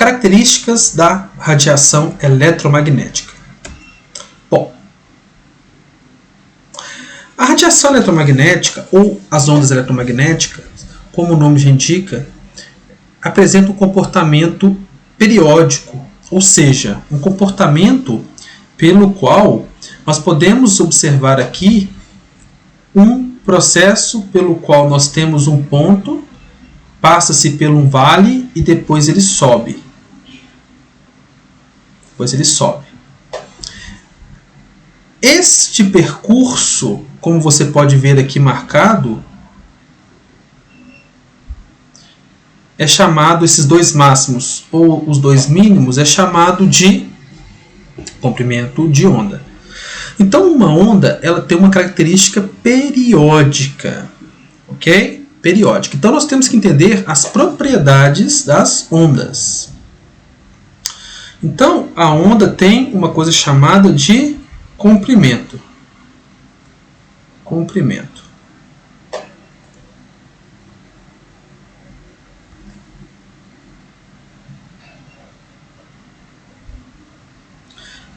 características da radiação eletromagnética. Bom, a radiação eletromagnética, ou as ondas eletromagnéticas, como o nome já indica, apresenta um comportamento periódico, ou seja, um comportamento pelo qual nós podemos observar aqui um processo pelo qual nós temos um ponto, passa-se por um vale e depois ele sobe. Este percurso, como você pode ver aqui marcado, é chamado, esses dois máximos ou os dois mínimos, é chamado de comprimento de onda. Então, uma onda, ela tem uma característica periódica, ok? Periódica. Então, nós temos que entender as propriedades das ondas. Então, a onda tem uma coisa chamada de comprimento. Comprimento.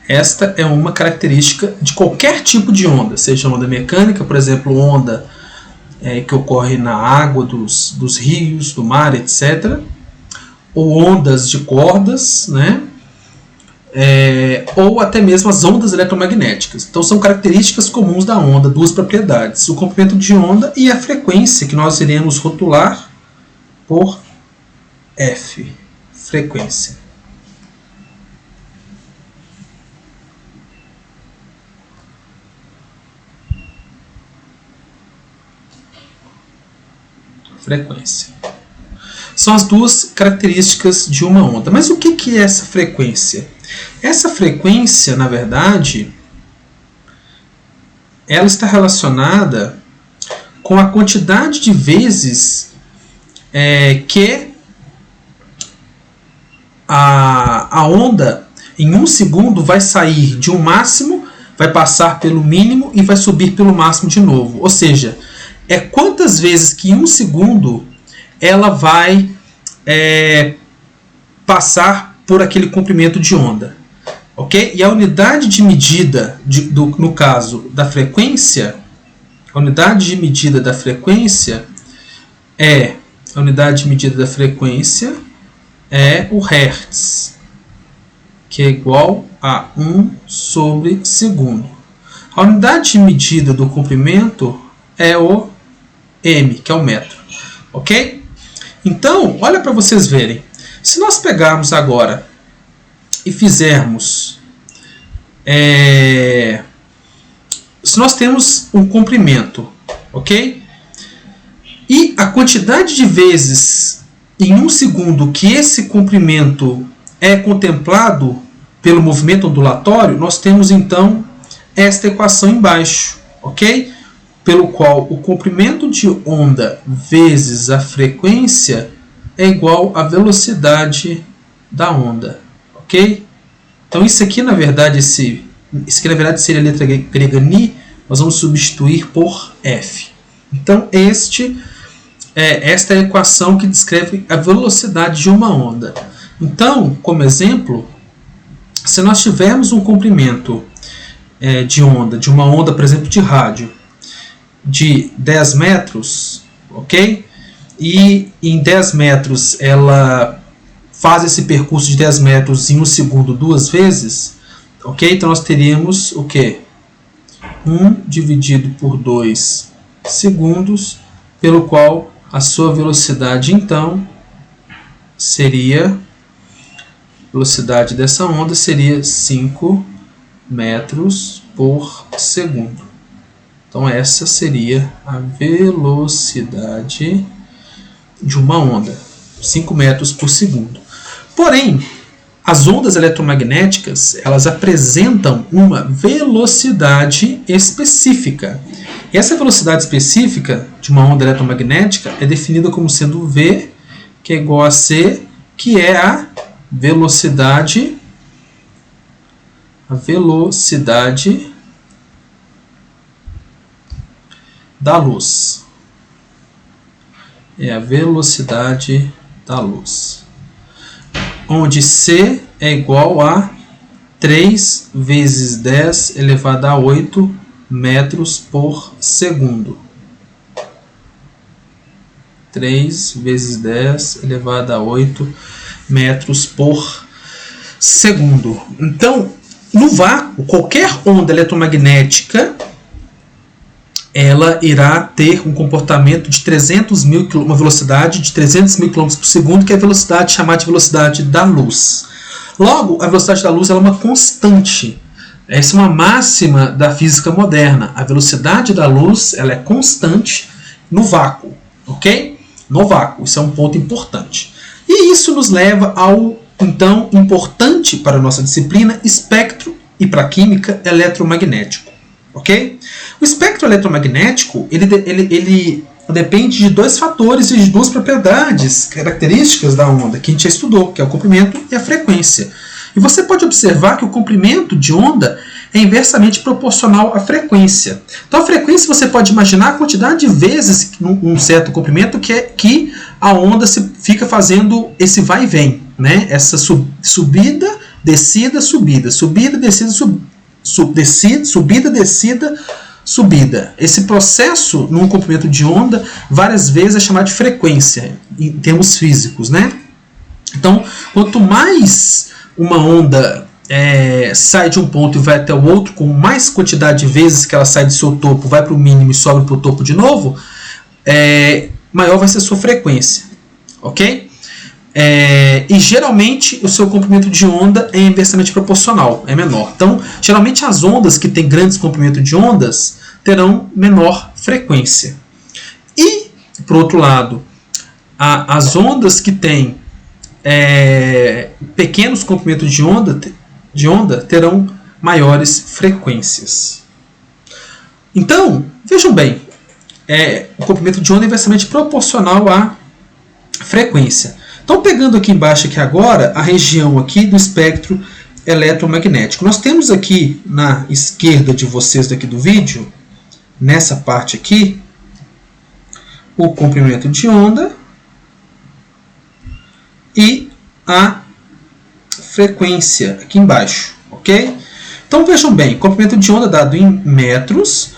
Esta é uma característica de qualquer tipo de onda, seja onda mecânica, por exemplo, onda que ocorre na água dos rios, do mar, etc. Ou ondas de cordas, né? Ou até mesmo as ondas eletromagnéticas. Então são características comuns da onda, duas propriedades, o comprimento de onda e a frequência, que nós iremos rotular por F, frequência. Frequência. São as duas características de uma onda. Mas o que é essa frequência? Essa frequência, na verdade, ela está relacionada com a quantidade de vezes que a onda, em um segundo, vai sair de um máximo, vai passar pelo mínimo e vai subir pelo máximo de novo. Ou seja, é quantas vezes que em um segundo ela vai passar por aquele comprimento de onda. Ok? E a unidade de medida, no caso da frequência, a unidade de medida da frequência é o Hertz, que é igual a 1 sobre segundo. A unidade de medida do comprimento é o M, que é o metro. Ok? Então, olha para vocês verem. Se nós pegarmos agora e fizermos... se nós temos um comprimento, ok? E a quantidade de vezes em um segundo que esse comprimento é contemplado pelo movimento ondulatório, nós temos então esta equação embaixo, ok? Pelo qual o comprimento de onda vezes a frequência é igual à velocidade da onda, ok? Então isso aqui na verdade, seria a letra grega Ni, nós vamos substituir por F. Então esta é a equação que descreve a velocidade de uma onda. Então, como exemplo, se nós tivermos um comprimento de uma onda, por exemplo, de rádio, de 10 metros, ok? E em 10 metros ela faz esse percurso de 10 metros em um segundo duas vezes, ok? Então nós teríamos o quê? 1 dividido por 2 segundos, pelo qual a sua velocidade então seria, a velocidade dessa onda seria 5 metros por segundo. Então essa seria a velocidade de uma onda, 5 metros por segundo. Porém, as ondas eletromagnéticas, elas apresentam uma velocidade específica. E essa velocidade específica de uma onda eletromagnética é definida como sendo V, que é igual a C, que é a velocidade da luz. É a velocidade da luz. onde C é igual a 3 vezes 10 elevado a 8 metros por segundo. 3 vezes 10 elevado a 8 metros por segundo. Então, no vácuo, qualquer onda eletromagnética ela irá ter um comportamento de 300 mil, uma velocidade de 300 mil km por segundo, que é a velocidade chamada de velocidade da luz. Logo, a velocidade da luz ela é uma constante. Essa é uma máxima da física moderna. A velocidade da luz ela é constante no vácuo, ok? No vácuo, isso é um ponto importante. E isso nos leva ao, então, importante para a nossa disciplina, espectro e para a química eletromagnético, ok? O espectro eletromagnético, ele depende de dois fatores e de duas propriedades características da onda, que a gente já estudou, que é o comprimento e a frequência. E você pode observar que o comprimento de onda é inversamente proporcional à frequência. Então, a frequência você pode imaginar a quantidade de vezes num certo comprimento que a onda fica fazendo esse vai e vem, né? Essa subida, descida, subida, subida, descida, subida, descida, subida. Esse processo, num comprimento de onda, várias vezes é chamado de frequência, em termos físicos, né? Então, quanto mais uma onda sai de um ponto e vai até o outro, com mais quantidade de vezes que ela sai do seu topo, vai para o mínimo e sobe para o topo de novo, maior vai ser a sua frequência, ok? E geralmente o seu comprimento de onda é inversamente proporcional, é menor. Então, geralmente as ondas que têm grandes comprimentos de ondas terão menor frequência. E, por outro lado, as ondas que têm pequenos comprimentos de onda terão maiores frequências. Então, vejam bem, o comprimento de onda é inversamente proporcional à frequência. Então, pegando aqui embaixo aqui agora a região aqui do espectro eletromagnético. Nós temos aqui na esquerda de vocês daqui do vídeo, nessa parte aqui, o comprimento de onda e a frequência aqui embaixo, ok? Então, vejam bem, o comprimento de onda dado em metros,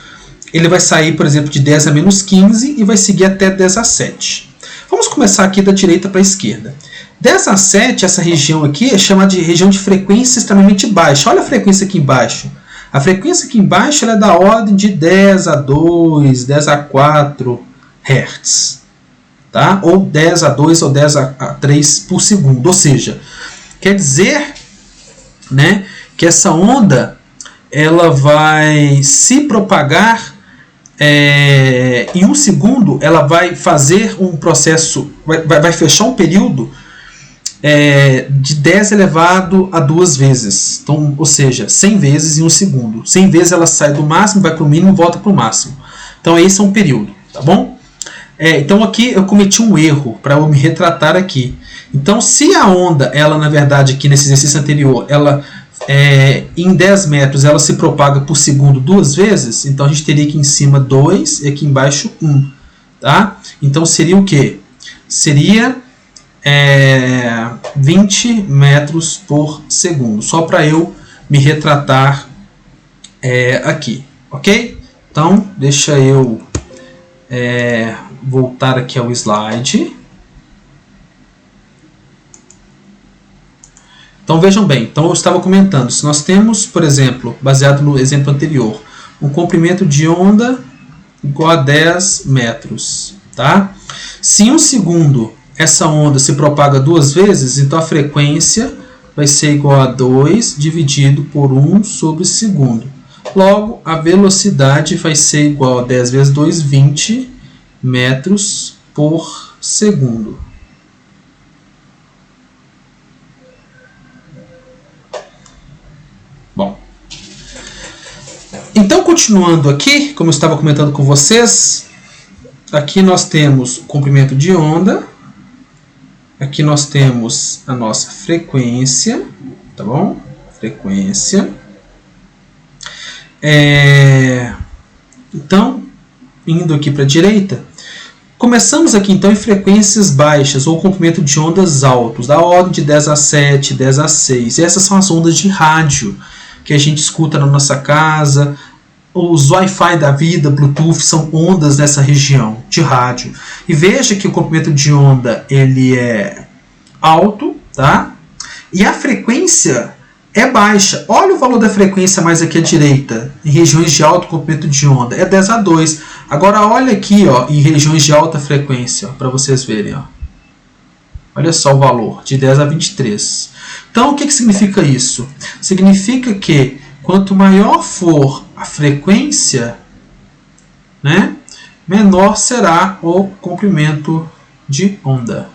ele vai sair, por exemplo, de 10 a menos 15 e vai seguir até 10 a 7. Vamos começar aqui da direita para a esquerda. 10 a 7, essa região aqui é chamada de região de frequência extremamente baixa. Olha a frequência aqui embaixo. A frequência aqui embaixo ela é da ordem de 10 a 2, 10 a 4 Hz. Tá? Ou 10 a 2 ou 10 a 3 por segundo. Ou seja, quer dizer, né, que essa onda ela vai se propagar em um segundo. Ela vai fazer um processo, vai fechar um período de 10 elevado a 2 vezes. Então, ou seja, 100 vezes em um segundo. 100 vezes ela sai do máximo, vai para o mínimo e volta para o máximo. Então, esse é um período, tá bom? Então, aqui eu cometi um erro para eu me retratar aqui. Então, se a onda, ela na verdade, aqui nesse exercício anterior, ela em 10 metros ela se propaga por segundo 2 vezes, então a gente teria aqui em cima 2 e aqui embaixo 1. Tá? Então seria o quê? Seria 20 metros por segundo. Só para eu me retratar aqui. Ok? Então, deixa eu voltar aqui ao slide. Então vejam bem, então eu estava comentando, se nós temos, por exemplo, baseado no exemplo anterior, um comprimento de onda igual a 10 metros. Tá? Se em um segundo essa onda se propaga 2 vezes, então a frequência vai ser igual a 2 dividido por 1 sobre segundo. Logo, a velocidade vai ser igual a 10 vezes 2, 20 metros por segundo. Bom, então continuando aqui, como eu estava comentando com vocês, aqui nós temos o comprimento de onda, aqui nós temos a nossa frequência, tá bom? Frequência. Então, indo aqui para a direita, Começamos aqui então em frequências baixas ou comprimento de ondas altos, da ordem de 10 a 7, 10 a 6. E essas são as ondas de rádio que a gente escuta na nossa casa. Os Wi-Fi da vida, Bluetooth, são ondas nessa região de rádio. E veja que o comprimento de onda ele é alto, tá? E a frequência é baixa. Olha o valor da frequência mais aqui à direita, em regiões de alto comprimento de onda, é 10 a 2. Agora olha aqui, ó, em regiões de alta frequência, para vocês verem, ó. Olha só o valor, de 10 a 23. Então, o que significa isso? Significa que quanto maior for a frequência, né, menor será o comprimento de onda.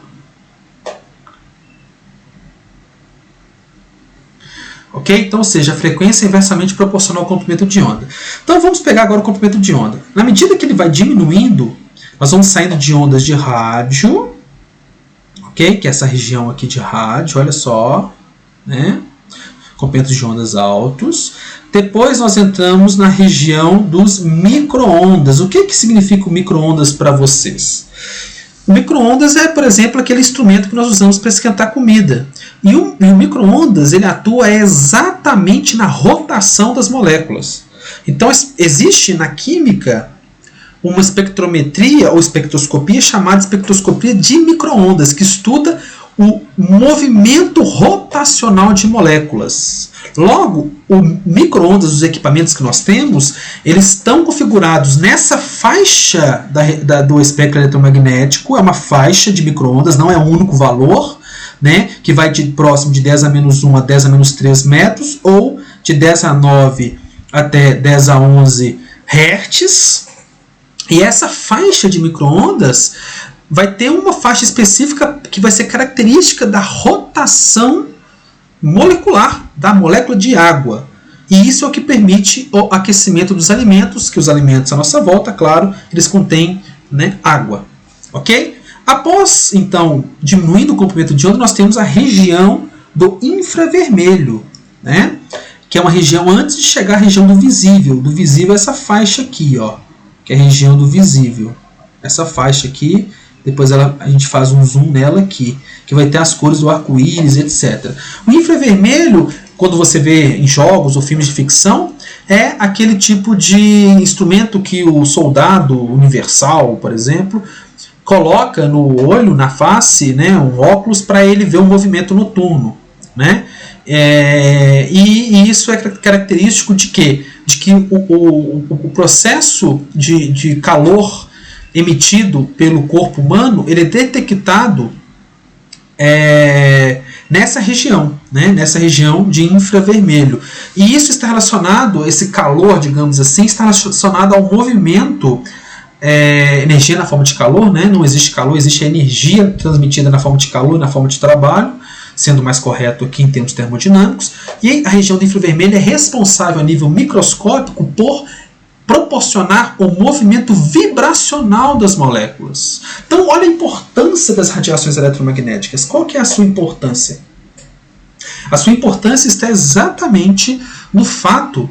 Ok? Então, ou seja, a frequência é inversamente proporcional ao comprimento de onda. Então, vamos pegar agora o comprimento de onda. Na medida que ele vai diminuindo, nós vamos saindo de ondas de rádio, ok? Que é essa região aqui de rádio, olha só, né? Comprimentos de ondas altos. Depois nós entramos na região dos micro-ondas. O que significa o micro-ondas para vocês? O micro-ondas é, por exemplo, aquele instrumento que nós usamos para esquentar comida. E o micro-ondas ele atua exatamente na rotação das moléculas. Então, existe na química uma espectrometria ou espectroscopia chamada espectroscopia de micro-ondas, que estuda o movimento rotacional de moléculas. Logo, o micro-ondas dos equipamentos que nós temos, eles estão configurados nessa faixa do espectro eletromagnético, é uma faixa de micro-ondas, não é um único valor, né, que vai de próximo de 10 a menos 1 a 10 a menos 3 metros, ou de 10 a 9 até 10 a 11 hertz. E essa faixa de micro-ondas vai ter uma faixa específica que vai ser característica da rotação molecular da molécula de água. E isso é o que permite o aquecimento dos alimentos, que os alimentos à nossa volta, claro, eles contêm, né, água. Ok? Após, então, diminuindo o comprimento de onda, nós temos a região do infravermelho, né? Que é uma região antes de chegar à região do visível. Do visível é essa faixa aqui, ó, que é a região do visível. Essa faixa aqui, depois a gente faz um zoom nela aqui, que vai ter as cores do arco-íris, etc. O infravermelho, quando você vê em jogos ou filmes de ficção, é aquele tipo de instrumento que o soldado universal, por exemplo, coloca no olho, na face, né, um óculos para ele ver o movimento noturno, né? E isso é característico de quê? De que o processo de calor emitido pelo corpo humano, ele é detectado nessa região, né? Nessa região de infravermelho. E isso está relacionado, esse calor, digamos assim, está relacionado ao movimento, energia na forma de calor, né? Não existe calor, existe energia transmitida na forma de calor, na forma de trabalho, sendo mais correto aqui em termos termodinâmicos. E a região do infravermelho é responsável a nível microscópico por proporcionar o movimento vibracional das moléculas. Então, olha a importância das radiações eletromagnéticas. Qual que é a sua importância? A sua importância está exatamente no fato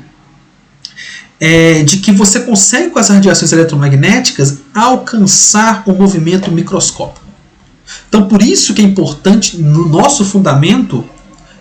de que você consegue, com as radiações eletromagnéticas, alcançar o movimento microscópico. Então, por isso que é importante, no nosso fundamento,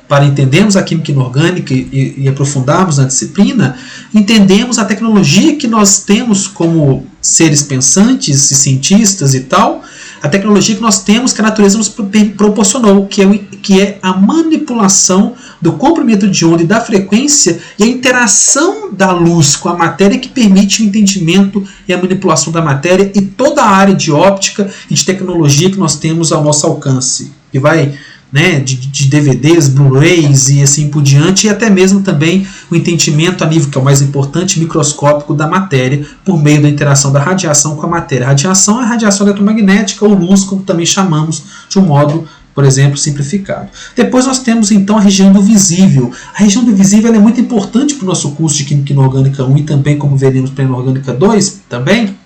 para entendermos a química inorgânica e aprofundarmos na disciplina, entendemos a tecnologia que nós temos como seres pensantes e cientistas e tal, a tecnologia que nós temos que a natureza nos proporcionou, que é a manipulação do comprimento de onda e da frequência e a interação da luz com a matéria que permite o entendimento e a manipulação da matéria e toda a área de óptica e de tecnologia que nós temos ao nosso alcance, que vai, né, de DVDs, Blu-rays e assim por diante, e até mesmo também o entendimento a nível, que é o mais importante, microscópico da matéria, por meio da interação da radiação com a matéria. A radiação é a radiação eletromagnética, ou luz, como também chamamos, de um modo, por exemplo, simplificado. Depois nós temos então a região do visível. A região do visível é muito importante para o nosso curso de Química Inorgânica 1 e também, como veremos, para a Inorgânica 2, também,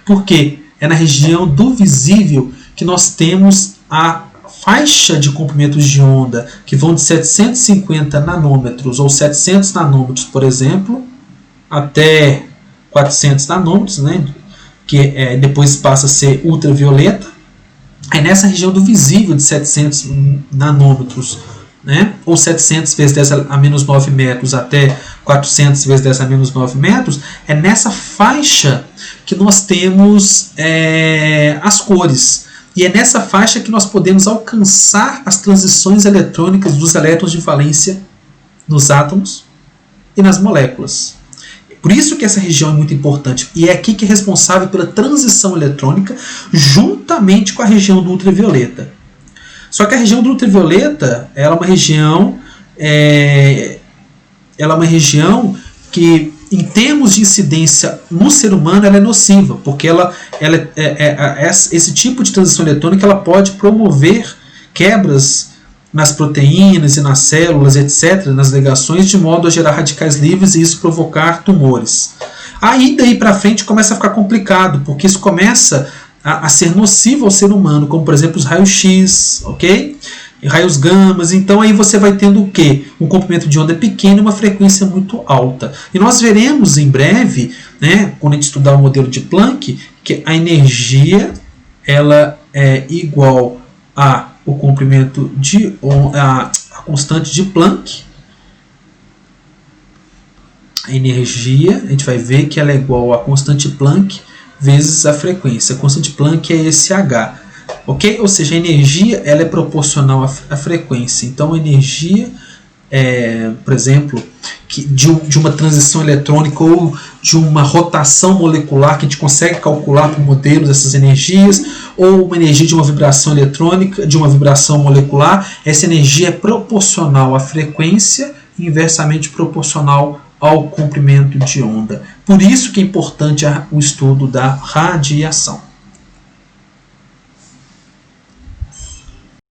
porque é na região do visível que nós temos a faixa de comprimentos de onda que vão de 750 nanômetros ou 700 nanômetros, por exemplo, até 400 nanômetros, né? que depois passa a ser ultravioleta, é nessa região do visível de 700 nanômetros, né? Ou 700 vezes 10 a menos 9 metros até 400 vezes 10 a menos 9 metros, é nessa faixa que nós temos as cores. E é nessa faixa que nós podemos alcançar as transições eletrônicas dos elétrons de valência nos átomos e nas moléculas. Por isso que essa região é muito importante. E é aqui que é responsável pela transição eletrônica, juntamente com a região do ultravioleta. Só que a região do ultravioleta ela é uma região que, em termos de incidência no ser humano, ela é nociva, porque esse tipo de transição eletrônica ela pode promover quebras nas proteínas e nas células, etc., nas ligações, de modo a gerar radicais livres e isso provocar tumores. Aí, daí para frente, começa a ficar complicado, porque isso começa a ser nocivo ao ser humano, como, por exemplo, os raios-x, ok? E raios gamas. Então, aí você vai tendo o quê? Um comprimento de onda pequeno e uma frequência muito alta. E nós veremos em breve, né, quando a gente estudar o modelo de Planck, que a energia ela é igual a o comprimento de a constante de Planck. A energia, a gente vai ver que ela é igual a constante por vezes a frequência. A constante Planck é esse H, ok? Ou seja, a energia ela é proporcional à frequência. Então, a energia, por exemplo, de uma transição eletrônica ou de uma rotação molecular que a gente consegue calcular por modelos dessas energias, ou uma energia de uma vibração eletrônica, de uma vibração molecular, essa energia é proporcional à frequência e inversamente proporcional ao comprimento de onda. Por isso que é importante o estudo da radiação.